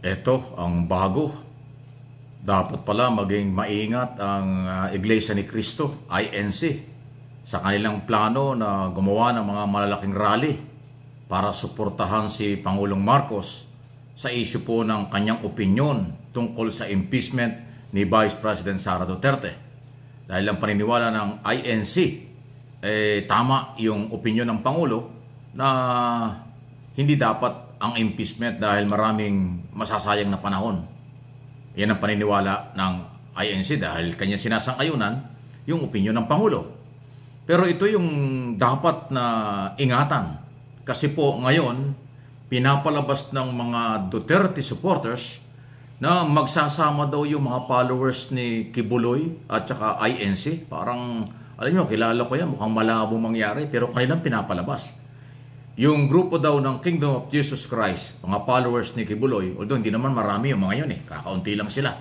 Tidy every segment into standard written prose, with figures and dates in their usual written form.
Ito ang bago. Dapat pala maging maingat ang Iglesia ni Cristo, INC, sa kanilang plano na gumawa ng mga malalaking rally para suportahan si Pangulong Marcos sa issue po ng kanyang opinyon tungkol sa impeachment ni Vice President Sara Duterte. Dahil ang paniniwala ng INC, tama yung opinyon ng Pangulo na hindi dapat ang impeachment dahil maraming masasayang na panahon. Yan ang paniniwala ng INC dahil kanya sinasang-ayunan yung opinyon ng Pangulo. Pero ito yung dapat na ingatan. Kasi po ngayon, pinapalabas ng mga Duterte supporters na magsasama daw yung mga followers ni Kibuloy at saka INC. Parang, alam nyo, kilala ko yan, mukhang malabo mangyari, pero kanilang pinapalabas. Yung grupo daw ng Kingdom of Jesus Christ, mga followers ni Kibuloy, although hindi naman marami yung mga yun kakaunti lang sila,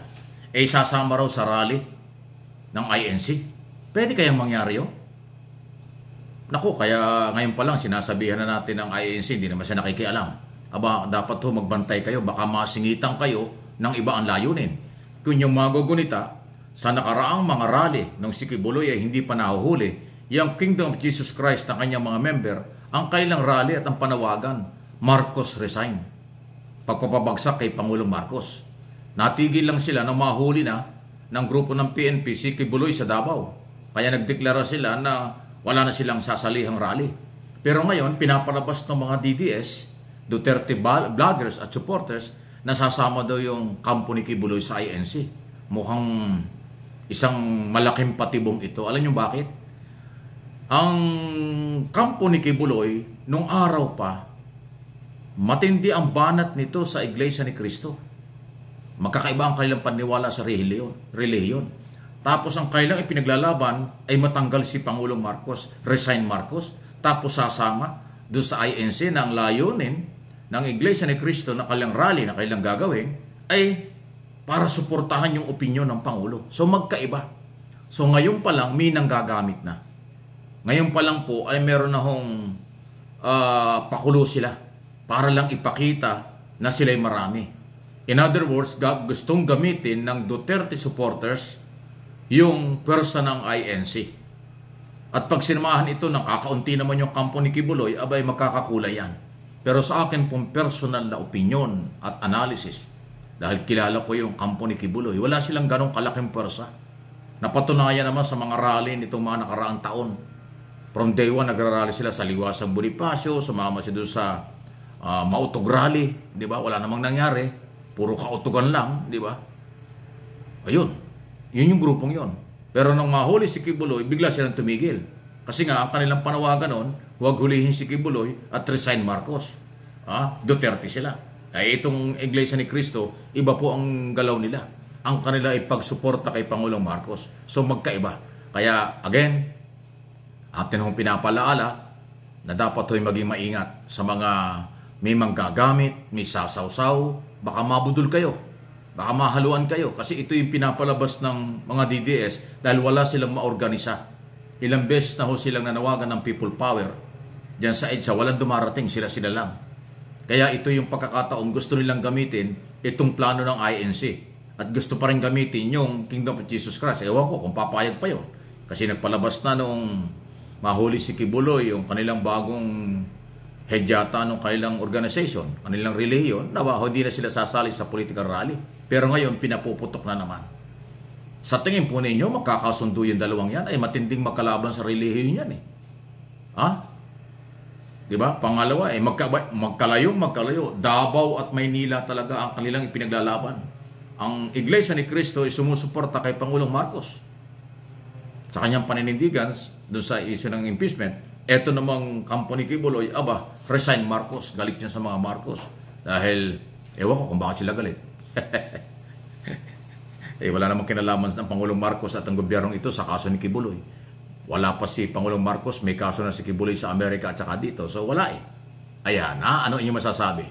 sasama raw sa rally ng INC. Pwede kayang mangyari yun? Naku, kaya ngayon pa lang sinasabihan na natin ng INC, hindi naman siya nakikialam. Aba, dapat ho magbantay kayo, baka masingitan kayo ng iba ang layunin. Kung yung magugunita, sa nakaraang mga rally ng si Kibuloy ay hindi pa nahuhuli, yung Kingdom of Jesus Christ na kanyang mga member, ang kailang rally at ang panawagan, Marcos resign. Pagpapabagsak kay Pangulong Marcos. Natigil lang sila nang mahuli na ng grupo ng PNP si Kibuloy sa Davao. Kaya nagdeklara sila na wala na silang sasalihang rally. Pero ngayon, pinapalabas ng mga DDS, Duterte bloggers at supporters, na sasama daw yung kampo ni Kibuloy sa INC. Mukhang isang malaking patibong ito. Alam niyo bakit? Ang kampo ni Kibuloy, nung araw pa, matindi ang banat nito sa Iglesia ni Cristo. Magkakaiba ang kailang paniwala sa relihiyon. Tapos ang kailang ipinaglalaban ay matanggal si Pangulong Marcos, resign Marcos, tapos sasama doon sa INC na ang layunin ng Iglesia ni Cristo na kailang rally na kailang gagawin ay para suportahan yung opinyon ng Pangulo. So magkaiba. So ngayon pa lang may nanggagamit na. Ngayon pa lang po ay meron na hong pakulo sila para lang ipakita na sila'y marami. In other words, gustong gamitin ng Duterte supporters yung pwersa ng INC. At pag sinamahan ito ng kakaunti naman yung kampo ni Kibuloy, abay magkakakulay yan. Pero sa akin pong personal na opinion at analysis, dahil kilala ko yung kampo ni Kibuloy, wala silang ganong kalaking pwersa. Napatunayan naman sa mga rally nitong mga nakaraang taon. From day one, nagrarally sila sa Liwasang Bonifacio, sumama sila doon sa Mautog Rally, di ba? Wala namang nangyari. Puro kautugan lang, di ba? Ayun. Yun yung grupong yun. Pero nang mahuli si Kibuloy, bigla silang tumigil. Kasi nga, ang kanilang panawagan noon, huwag hulihin si Kibuloy at resign Marcos. Duterte sila. Ay itong Iglesia ni Cristo, iba po ang galaw nila. Ang kanila ay pagsuporta kay Pangulong Marcos. So magkaiba. Kaya, again, atin hong pinapalaala na dapat ho'y maging maingat sa mga may manggagamit, may sasawsaw, baka mabudol kayo, baka mahaluan kayo. Kasi ito yung pinapalabas ng mga DDS dahil wala silang maorganisa. Ilang beses na ho silang nanawagan ng people power. Diyan sa EDSA, walang dumarating, sila-sila lang. Kaya ito yung pagkakataon gusto nilang gamitin itong plano ng INC. At gusto pa rin gamitin yung Kingdom of Jesus Christ. Ewan ko kung papayag pa yun. Kasi nagpalabas na noong mahuli si Kibuloy, yung kanilang bagong head yata ng kanilang organization, kanilang relihiyon, na hindi na sila sasali sa political rally. Pero ngayon, pinapuputok na naman. Sa tingin po ninyo, magkakasundo yung dalawang yan, ay matinding magkalaban sa relihiyon yan Diba? Pangalawa, magkalayo. Davao at Maynila talaga ang kanilang ipinaglalaban. Ang Iglesia ni Cristo ay sumusuporta kay Pangulong Marcos sa kanyang paninindigan doon sa issue ng impeachment. Eto namang kampo ni Kibuloy, resign Marcos. Galit niya sa mga Marcos. Dahil, ewan ko kung bakit sila galit. Wala namang kinalaman ng Pangulong Marcos at ang gobyernong ito sa kaso ni Kibuloy. Wala pa si Pangulong Marcos, may kaso na si Kibuloy sa Amerika at saka dito. So wala Ayan, ano inyong masasabi?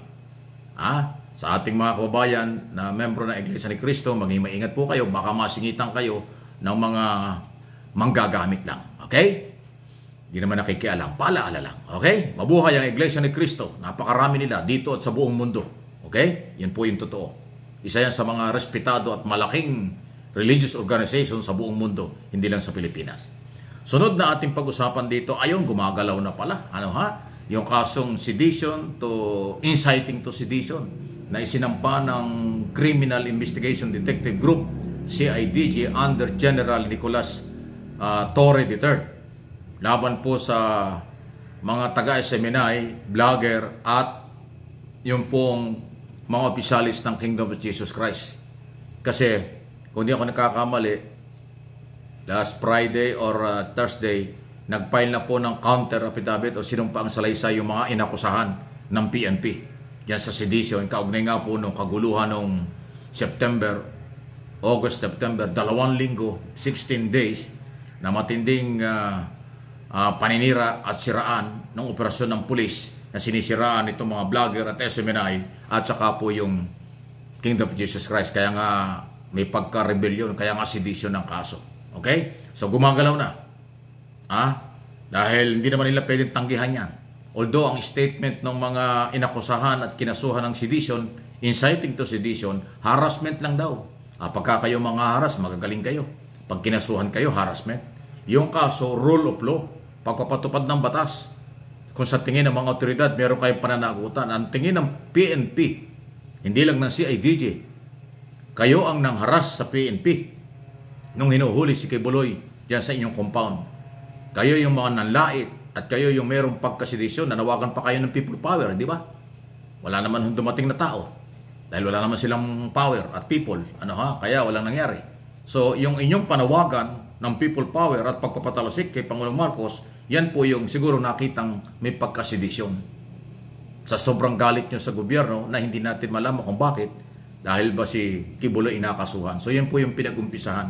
Sa ating mga kababayan na membro ng Iglesia ni Cristo, maging maingat po kayo. Baka masingitan kayo ng mga manggagamit lang. Okay? Hindi naman nakikialam. Paalaala lang. Okay? Mabuhay ang Iglesia ni Cristo. Napakarami nila dito at sa buong mundo. Okay? Okay? Yan po yung totoo. Isa yan sa mga respetado at malaking religious organization sa buong mundo, hindi lang sa Pilipinas. Sunod na ating pag-usapan dito, ayun, gumagalaw na pala. Ano ha? Yung kasong sedition to inciting to sedition na isinampa ng Criminal Investigation Detective Group, CIDG, under General Nicolas Torre III. Laban po sa mga taga-SMNI, vlogger, at yung pong mga opisyalis ng Kingdom of Jesus Christ. Kasi, kung di ako nakakamali, last Friday or Thursday, nag-file na po ng counter affidavit o sinumpa ang salaysay yung mga inakusahan ng PNP. Yan sa sedition, kaugnay nga po nung kaguluhan nung August-September, 2 linggo, 16 days, na matinding paninira at siraan ng operasyon ng pulis na sinisiraan itong mga vlogger at SMNI at saka po yung Kingdom of Jesus Christ. Kaya nga may pagka-rebellion, kaya nga sedition ng kaso. Okay? So gumagalaw na. Dahil hindi naman nila pwedeng tanggihan yan. Although ang statement ng mga inakusahan at kinasuhan ng sedition, inciting to sedition, harassment lang daw. Pagka kayo mga haras, magagaling kayo. Pag kinasuhan kayo, harassment. Yung kaso, rule of law, pagpapatupad ng batas. Kung sa tingin ng mga otoridad, meron kayong pananagutan. Ang tingin ng PNP, hindi lang ng CIDG, kayo ang nangharas sa PNP nung hinuhuli si Kibuloy diyan sa inyong compound. Kayo yung mga nanlait at kayo yung merong pagkasedisyon, nanawagan pa kayo ng people power, di ba? Wala naman dumating na tao. Dahil wala naman silang power at people. Kaya walang nangyari. So, yung inyong panawagan ng people power at pagpapatalsik kay Pangulong Marcos, yan po yung siguro nakitang may pagkasedisyon. Sa sobrang galit nyo sa gobyerno na hindi natin malaman kung bakit, dahil ba si Kibuloy inakasuhan. So, yan po yung pinag-umpisahan.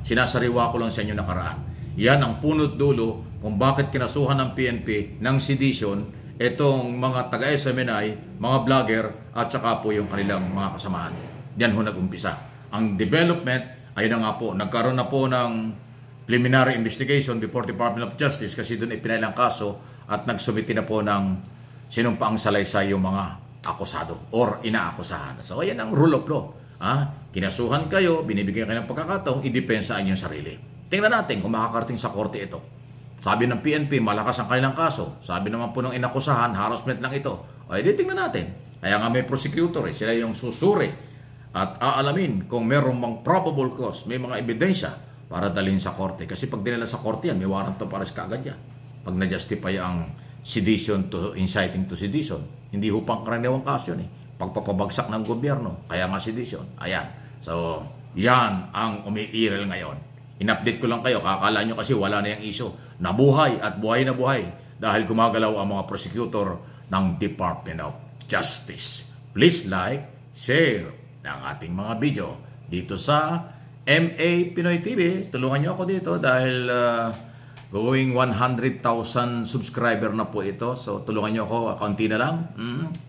Sinasariwa ko lang sa inyo nakaraan. Yan ang punot dulo kung bakit kinasuhan ng PNP ng sedition itong mga taga-SMNI, mga vlogger at saka po yung kanilang mga kasamahan. Yan ho nag-umpisa. Ang development, ayun na nga po, nagkaroon na po ng preliminary investigation before Department of Justice kasi doon ipinailang kaso at nagsumiti na po ng sinumpaang salaysay yung mga akusado or inaakusahan. So ayan ang rule of law. Kinasuhan kayo, binibigyan kayo ng pagkakataong idepensa ang inyong sarili. Tingnan natin kung makakarating sa korte ito. Sabi ng PNP, malakas ang kanilang kaso. Sabi naman po ng inakusahan, harassment lang ito. O edi tingnan natin. Kaya nga may prosecutor, sila yung susuri at aalamin kung merong mga probable cause, may mga ebidensya para dalhin sa korte. Kasi pag dinala sa korte yan, may warrant of arrest kaagad yan. Pag na-justify ang sedition to inciting to sedition, hindi hupang karaniwang kaso yun pagpapabagsak ng gobyerno, kaya nga sedition. Ayan. So, yan ang umiiral ngayon. In-update ko lang kayo, kakala nyo kasi wala na yung issue. Nabuhay at buhay na buhay dahil gumagalaw ang mga prosecutor ng Department of Justice. Please like, share ng ating mga video dito sa MA Pinoy TV. Tulungan nyo ako dito dahil going 100,000 subscriber na po ito. So, tulungan nyo ako. Kaunti na lang.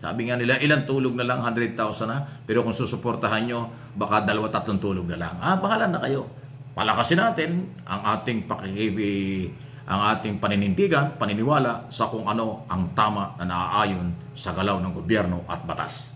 Sabi nga nila, ilang tulog na lang? 100,000 na. Pero kung susuportahan nyo, baka 2-3 tulog na lang. Bahala na kayo. Palakasin natin ang ating ang ating paninindigan, paniniwala sa kung ano ang tama na naaayon sa galaw ng gobyerno at batas.